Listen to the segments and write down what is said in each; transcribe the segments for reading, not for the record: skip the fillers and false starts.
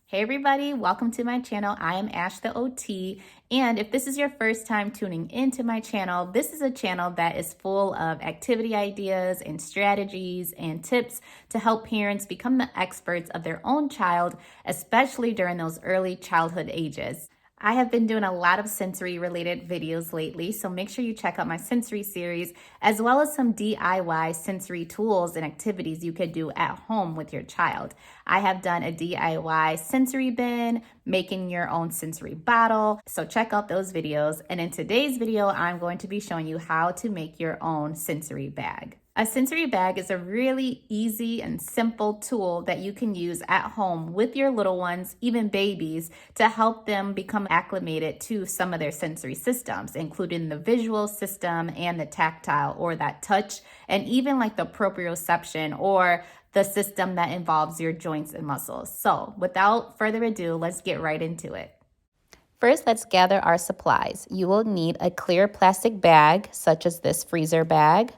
Hey everybody, welcome to my channel. I am Ash the OT, and if this is your first time tuning into my channel, this is a channel that is full of activity ideas and strategies and tips to help parents become the experts of their own child, especially during those early childhood ages. I have been doing a lot of sensory related videos lately, so make sure you check out my sensory series, as well as some DIY sensory tools and activities you could do at home with your child. I have done a DIY sensory bin, making your own sensory bottle, so check out those videos. And in today's video, I'm going to be showing you how to make your own sensory bag. A sensory bag is a really easy and simple tool that you can use at home with your little ones, even babies, to help them become acclimated to some of their sensory systems, including the visual system and the tactile, or that touch, and even like the proprioception, or the system that involves your joints and muscles. So without further ado, let's get right into it. First, let's gather our supplies. You will need a clear plastic bag, such as this freezer bag,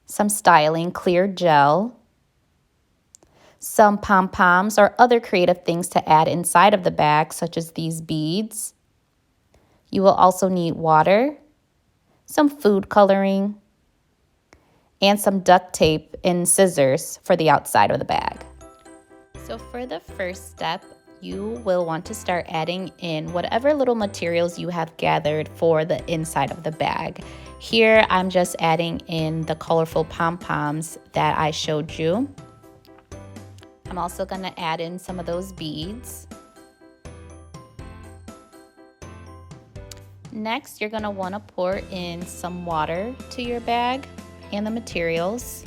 some styling clear gel, some pom-poms or other creative things to add inside of the bag, such as these beads. You will also need water, some food coloring, and some duct tape and scissors for the outside of the bag. So for the first step, you will want to start adding in whatever little materials you have gathered for the inside of the bag. Here, I'm just adding in the colorful pom-poms that I showed you. I'm also going to add in some of those beads. Next, you're going to want to pour in some water to your bag and the materials.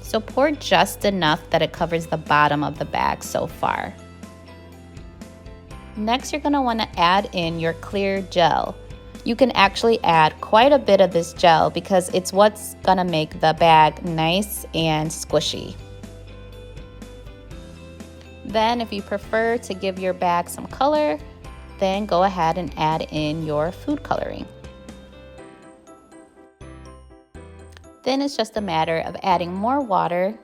So pour just enough that it covers the bottom of the bag so far. Next, you're going to want to add in your clear gel. You can actually add quite a bit of this gel because it's what's going to make the bag nice and squishy. Then if you prefer to give your bag some color, then go ahead and add in your food coloring. Then it's just a matter of adding more water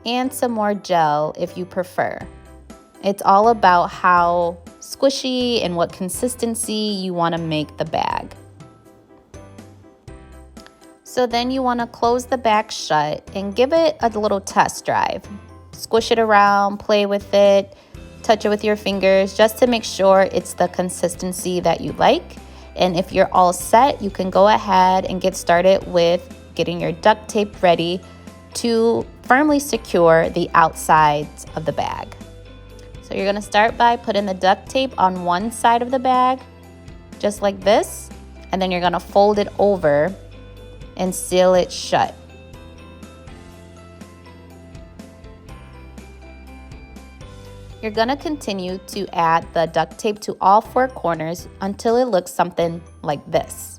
and some more gel if you prefer. It's all about how squishy and what consistency you want to make the bag. So then you want to close the bag shut and give it a little test drive. Squish it around, play with it, touch it with your fingers just to make sure it's the consistency that you like. And if you're all set, you can go ahead and get started with getting your duct tape ready to firmly secure the outsides of the bag. So you're going to start by putting the duct tape on one side of the bag, just like this, and then you're going to fold it over and seal it shut. You're going to continue to add the duct tape to all four corners until it looks something like this.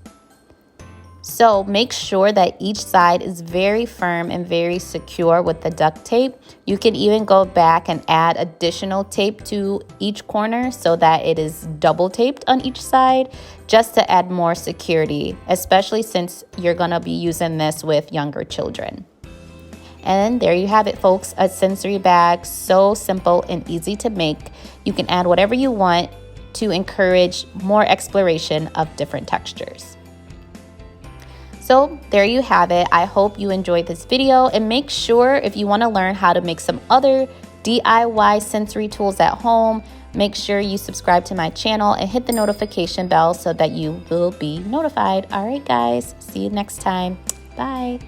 So make sure that each side is very firm and very secure with the duct tape. You can even go back and add additional tape to each corner so that it is double taped on each side, just to add more security, especially since you're going to be using this with younger children. And there you have it, folks, a sensory bag, so simple and easy to make. You can add whatever you want to encourage more exploration of different textures. So there you have it. I hope you enjoyed this video, and make sure if you want to learn how to make some other DIY sensory tools at home, make sure you subscribe to my channel and hit the notification bell so that you will be notified. All right, guys, see you next time. Bye.